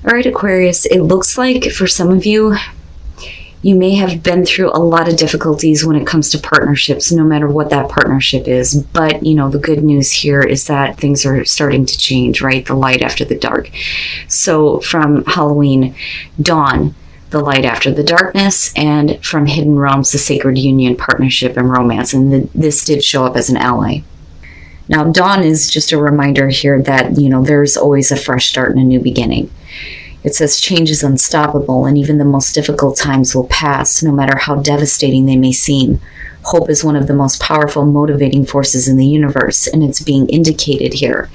All right, Aquarius, it looks like for some of you, you may have been through a lot of difficulties when it comes to partnerships, no matter what that partnership is. But, you know, the good news here is that things are starting to change, right? The light after the dark. So from Halloween, dawn, the light after the darkness, and from hidden realms, the sacred union, partnership, and romance. And this did show up as an ally. Now, dawn is just a reminder here that, you know, there's always a fresh start and a new beginning. It says change is unstoppable, and even the most difficult times will pass, no matter how devastating they may seem. Hope is one of the most powerful motivating forces in the universe, and it's being indicated here.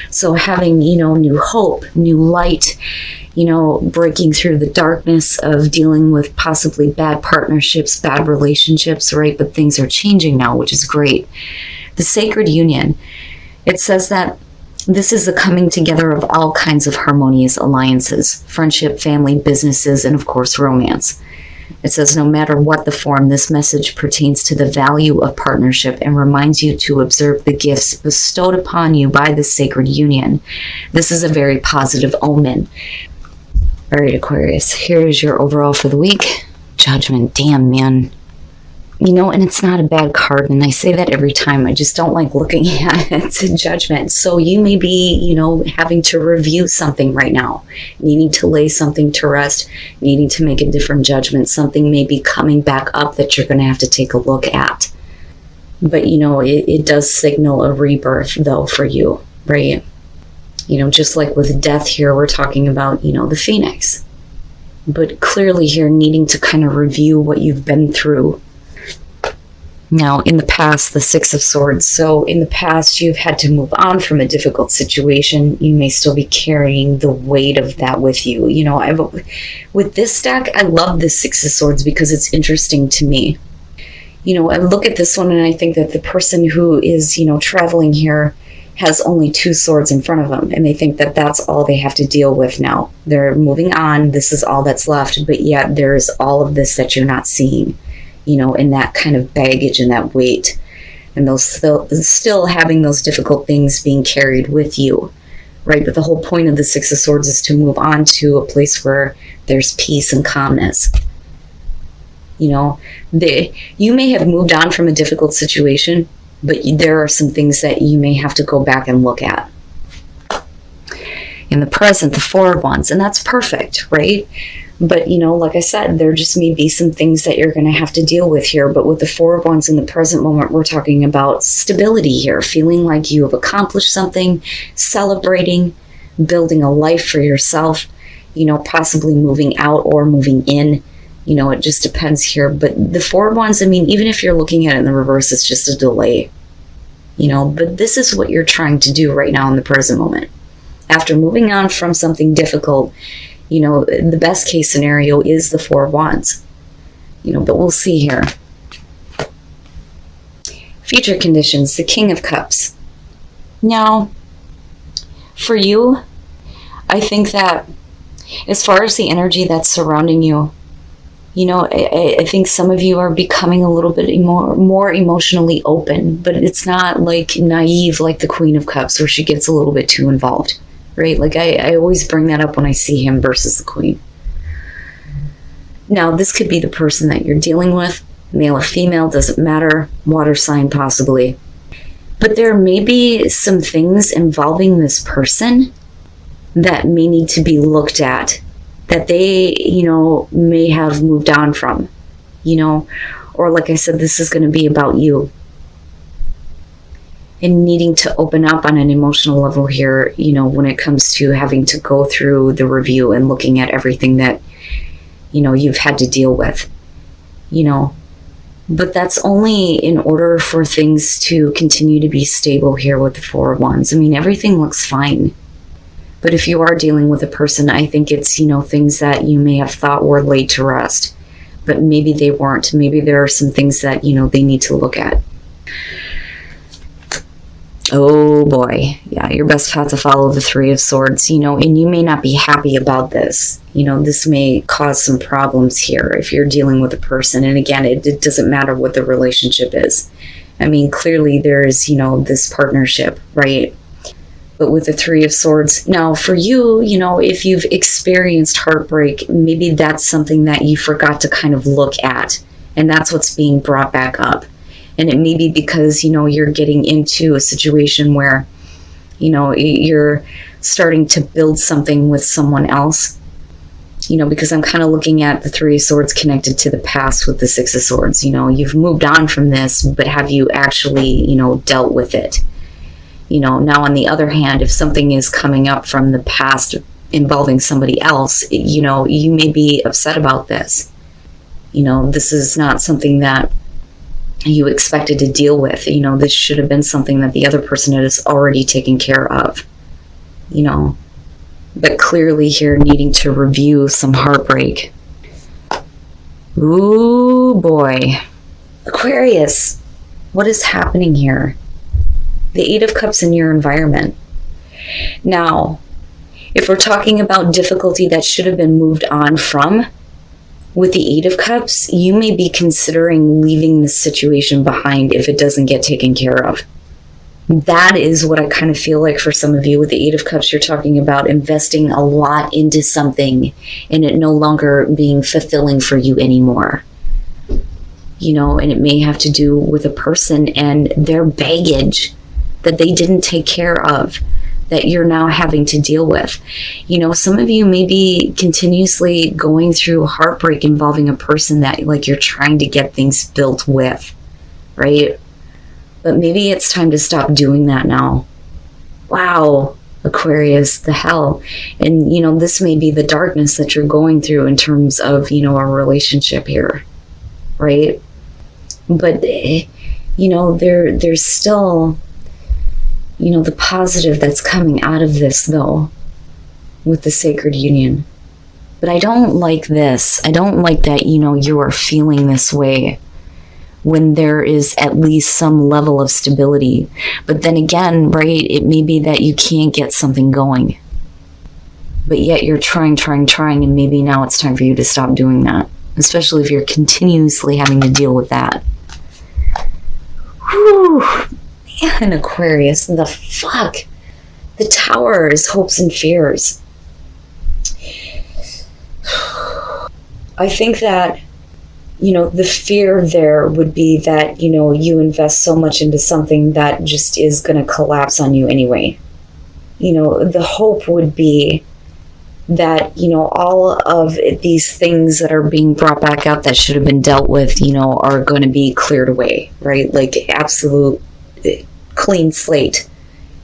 So having, you know, new hope, new light, you know, breaking through the darkness of dealing with possibly bad partnerships, bad relationships, right? But things are changing now, which is great. The sacred union, it says that this is the coming together of all kinds of harmonious alliances, friendship, family, businesses, and of course, romance. It says no matter what the form, this message pertains to the value of partnership and reminds you to observe the gifts bestowed upon you by this sacred union. This is a very positive omen. All right, Aquarius, here is your overall for the week. Judgment. Damn, man. You know, and it's not a bad card, and I say that every time. I just don't like looking at it. It's a judgment. So you may be, you know, having to review something right now, needing to lay something to rest, needing to make a different judgment. Something may be coming back up that you're going to have to take a look at. But, you know, it does signal a rebirth, though, for you, right? You know, just like with death here, we're talking about, you know, the phoenix. But clearly here, needing to kind of review what you've been through. Now, in the past, the Six of Swords. So in the past, you've had to move on from a difficult situation. You may still be carrying the weight of that with you. You know, with this deck, I love the Six of Swords because it's interesting to me. You know, I look at this one and I think that the person who is, you know, traveling here has only two swords in front of them. And they think that that's all they have to deal with now. They're moving on. This is all that's left. But yet there's all of this that you're not seeing. You know, and that kind of baggage and that weight, and those still having those difficult things being carried with you, right? But the whole point of the Six of Swords is to move on to a place where there's peace and calmness. You know, you may have moved on from a difficult situation, but there are some things that you may have to go back and look at. In the present, the Four of Wands, and that's perfect, right? But, you know, like I said, there just may be some things that you're going to have to deal with here. But with the Four of Wands in the present moment, we're talking about stability here, feeling like you have accomplished something, celebrating, building a life for yourself, you know, possibly moving out or moving in. You know, it just depends here. But the Four of Wands, I mean, even if you're looking at it in the reverse, it's just a delay, you know, but this is what you're trying to do right now in the present moment. After moving on from something difficult, you know, the best case scenario is the Four of Wands. You know, but we'll see here. Future conditions, the King of Cups. Now, for you, I think that as far as the energy that's surrounding you, you know, I think some of you are becoming a little bit more emotionally open, but it's not like naive like the Queen of Cups where she gets a little bit too involved. Right? Like I always bring that up when I see him versus the Queen. Now, this could be the person that you're dealing with, male or female, doesn't matter, water sign possibly. But there may be some things involving this person that may need to be looked at, that they, you know, may have moved on from, you know, or like I said, this is going to be about you. And needing to open up on an emotional level here, you know, when it comes to having to go through the review and looking at everything that, you know, you've had to deal with, you know. But that's only in order for things to continue to be stable here with the Four of Wands. I mean, everything looks fine. But if you are dealing with a person, I think it's, you know, things that you may have thought were laid to rest, but maybe they weren't. Maybe there are some things that, you know, they need to look at. Oh boy, yeah, your best path to follow the Three of Swords, you know, and you may not be happy about this. You know, this may cause some problems here if you're dealing with a person. And again, it doesn't matter what the relationship is. I mean, clearly there's, you know, this partnership, right? But with the Three of Swords, now for you, you know, if you've experienced heartbreak, maybe that's something that you forgot to kind of look at. And that's what's being brought back up. And it may be because, you know, you're getting into a situation where, you know, you're starting to build something with someone else. You know, because I'm kind of looking at the Three of Swords connected to the past with the Six of Swords. You know, you've moved on from this, but have you actually, you know, dealt with it? You know, now on the other hand, if something is coming up from the past involving somebody else, you know, you may be upset about this. You know, this is not something that you expected to deal with. You know, this should have been something that the other person has already taken care of. You know, but clearly here needing to review some heartbreak. Ooh, boy. Aquarius, what is happening here? The Eight of Cups in your environment. Now, if we're talking about difficulty that should have been moved on from, with the Eight of Cups, you may be considering leaving the situation behind if it doesn't get taken care of. That is what I kind of feel like for some of you with the Eight of Cups. You're talking about investing a lot into something and it no longer being fulfilling for you anymore. You know, and it may have to do with a person and their baggage that they didn't take care of, that you're now having to deal with. You know, some of you may be continuously going through heartbreak involving a person that, like, you're trying to get things built with, right? But maybe it's time to stop doing that now. Wow, Aquarius, the hell. And, you know, this may be the darkness that you're going through in terms of, you know, a relationship here, right? But, you know, there's still, you know, the positive that's coming out of this, though, with the sacred union. But I don't like this. I don't like that, you know, you are feeling this way when there is at least some level of stability. But then again, right, it may be that you can't get something going. But yet you're trying, and maybe now it's time for you to stop doing that. Especially if you're continuously having to deal with that. Whew. Man, Aquarius, the fuck? The Tower is hopes and fears. I think that, you know, the fear there would be that, you know, you invest so much into something that just is going to collapse on you anyway. You know, the hope would be that, you know, all of these things that are being brought back up that should have been dealt with, you know, are going to be cleared away, right? Like absolute clean slate,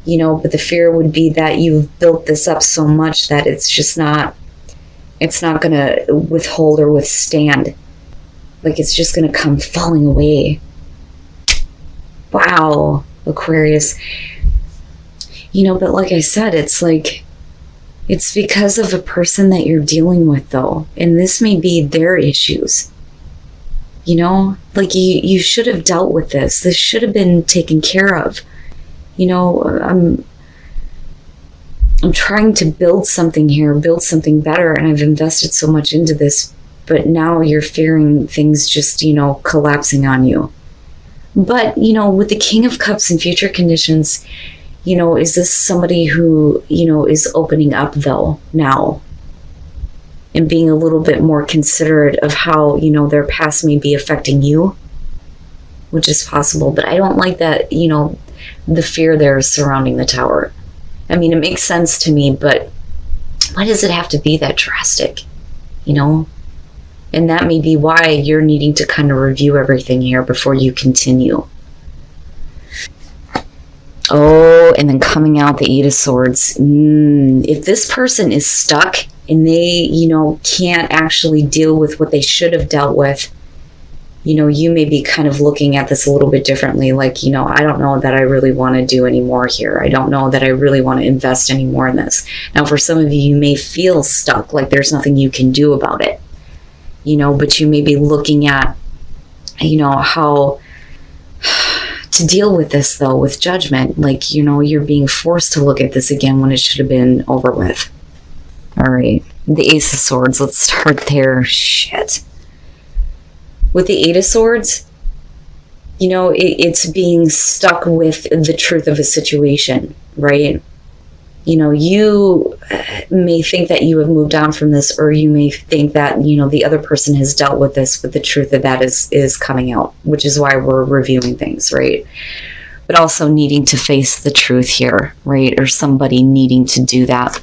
you know, but the fear would be that you've built this up so much that it's just not, it's not going to withhold or withstand. Like it's just going to come falling away. Wow, Aquarius. You know, but like I said, it's like, it's because of a person that you're dealing with, though. And this may be their issues. You know, like you should have dealt with this. This should have been taken care of. You know, I'm trying to build something here, build something better, and I've invested so much into this. But now you're fearing things just, you know, collapsing on you. But, you know, with the King of Cups and future conditions, you know, is this somebody who, you know, is opening up, though, now? And being a little bit more considerate of how, you know, their past may be affecting you? Which is possible. But I don't like that, you know, the fear there is surrounding the Tower. I mean, it makes sense to me, but why does it have to be that drastic? You know? And that may be why you're needing to kind of review everything here before you continue. Oh, and then coming out the Eight of Swords. If this person is stuck and they, you know, can't actually deal with what they should have dealt with, you know, you may be kind of looking at this a little bit differently. Like, you know, I don't know that I really want to do any more here. I don't know that I really want to invest any more in this. Now, for some of you, you may feel stuck, like there's nothing you can do about it. You know, but you may be looking at, you know, how to deal with this, though, with judgment. Like, you know, you're being forced to look at this again when it should have been over with. All right, the Ace of Swords. Let's start there. Shit. With the Eight of Swords, you know, it's being stuck with the truth of a situation, right? you may think that you have moved on from this, or you may think that, the other person has dealt with this, but the truth of that is coming out, which is why we're reviewing things, right? But also needing to face the truth here, right? Or somebody needing to do that.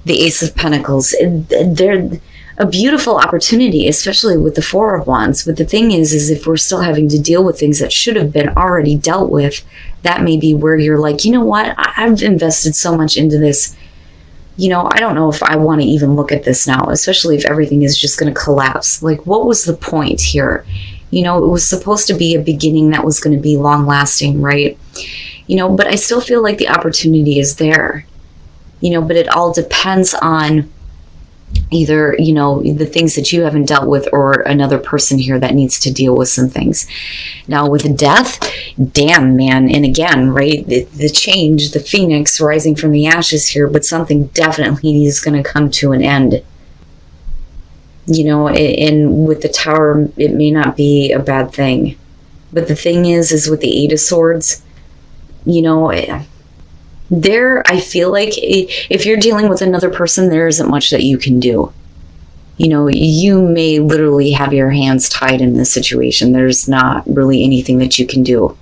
The Ace of Pentacles, they're a beautiful opportunity, especially with the Four of Wands. But the thing is if we're still having to deal with things that should have been already dealt with, that may be where you're like, you know what, I've invested so much into this. I don't know if I want to even look at this now, especially if everything is just going to collapse. Like, what was the point here? It was supposed to be a beginning that was going to be long lasting, right? But I still feel like the opportunity is there, but it all depends on either, the things that you haven't dealt with, or another person here that needs to deal with some things. Now with death, damn, man. And again, right, the change, the phoenix rising from the ashes here, but something definitely is going to come to an end. And with the Tower, it may not be a bad thing. But the thing is with the Eight of Swords, there, I feel like if you're dealing with another person, there isn't much that you can do. You may literally have your hands tied in this situation. There's not really anything that you can do.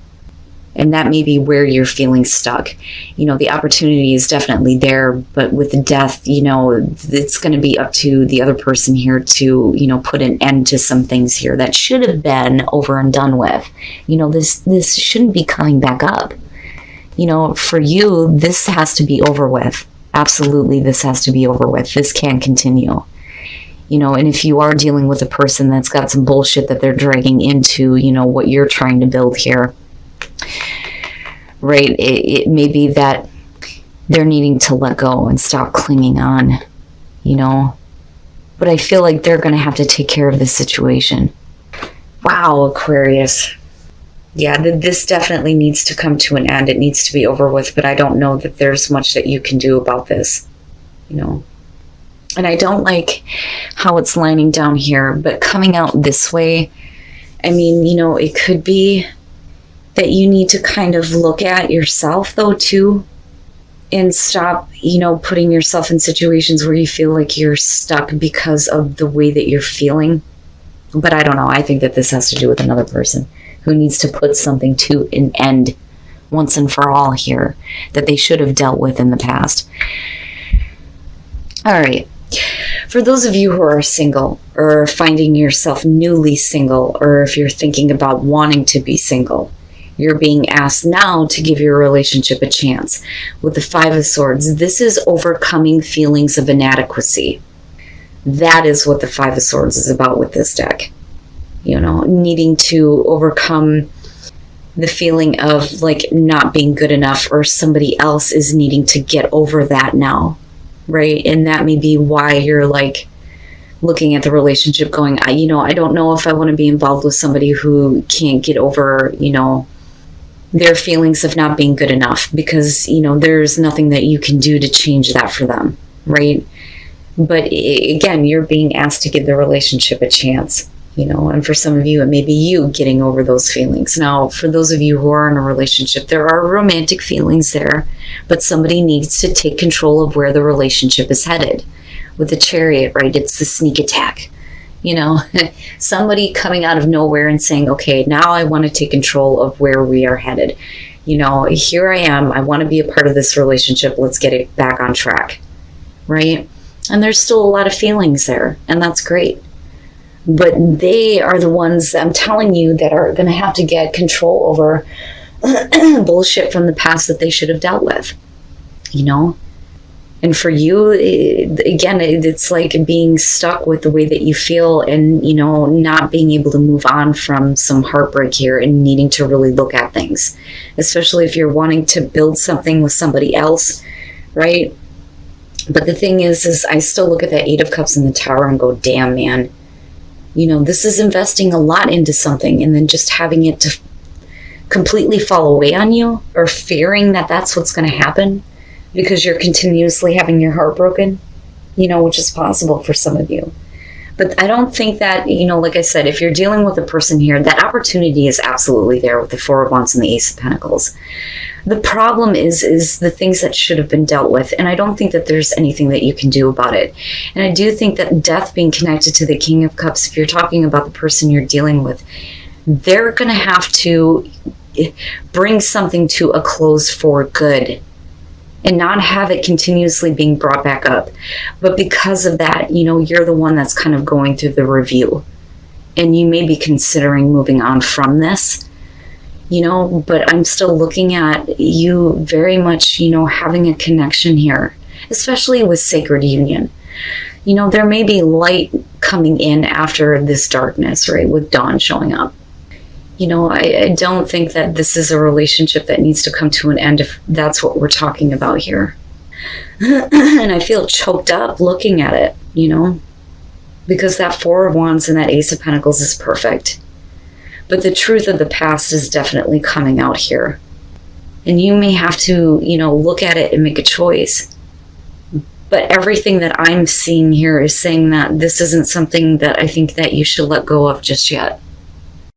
And that may be where you're feeling stuck. The opportunity is definitely there, but with the death, it's going to be up to the other person here to, put an end to some things here that should have been over and done with. This shouldn't be coming back up. For you, this has to be over with. Absolutely, this has to be over with. This can't continue. And if you are dealing with a person that's got some bullshit that they're dragging into, what you're trying to build here, right? It may be that they're needing to let go and stop clinging on, But I feel like they're going to have to take care of this situation. Wow, Aquarius. Yeah, this definitely needs to come to an end. It needs to be over with, but I don't know that there's much that you can do about this, And I don't like how it's lining down here, but coming out this way, I mean, it could be that you need to kind of look at yourself, though, too, and stop, putting yourself in situations where you feel like you're stuck because of the way that you're feeling. But I don't know. I think that this has to do with another person who needs to put something to an end once and for all here that they should have dealt with in the past. All right. For those of you who are single, or finding yourself newly single, or if you're thinking about wanting to be single, you're being asked now to give your relationship a chance. With the Five of Swords, this is overcoming feelings of inadequacy. That is what the Five of Swords is about with this deck. Needing to overcome the feeling of like not being good enough, or somebody else is needing to get over that now, right? And that may be why you're like looking at the relationship going, I don't know if I want to be involved with somebody who can't get over, their feelings of not being good enough, because, there's nothing that you can do to change that for them, right? But again, you're being asked to give the relationship a chance. And for some of you, it may be you getting over those feelings. Now, for those of you who are in a relationship, there are romantic feelings there, but somebody needs to take control of where the relationship is headed. With the Chariot, right, it's the sneak attack. Somebody coming out of nowhere and saying, okay, now I want to take control of where we are headed. Here I am. I want to be a part of this relationship. Let's get it back on track, right? And there's still a lot of feelings there, and that's great. But they are the ones, I'm telling you, that are going to have to get control over bullshit from the past that they should have dealt with, And for you, again, it's like being stuck with the way that you feel and, not being able to move on from some heartbreak here and needing to really look at things, especially if you're wanting to build something with somebody else, right? But the thing is I still look at that Eight of Cups in the Tower and go, damn, man. This is investing a lot into something and then just having it to completely fall away on you, or fearing that that's what's going to happen because you're continuously having your heart broken, which is possible for some of you. But I don't think that, like I said, if you're dealing with a person here, that opportunity is absolutely there with the Four of Wands and the Ace of Pentacles. The problem is the things that should have been dealt with, and I don't think that there's anything that you can do about it. And I do think that death being connected to the King of Cups, if you're talking about the person you're dealing with, they're going to have to bring something to a close for good and not have it continuously being brought back up. But because of that, you're the one that's kind of going through the review, and you may be considering moving on from this, but I'm still looking at you very much, having a connection here, especially with sacred union. There may be light coming in after this darkness, right, with dawn showing up. I don't think that this is a relationship that needs to come to an end if that's what we're talking about here. And I feel choked up looking at it, because that Four of Wands and that Ace of Pentacles is perfect. But the truth of the past is definitely coming out here. And you may have to, look at it and make a choice. But everything that I'm seeing here is saying that this isn't something that I think that you should let go of just yet.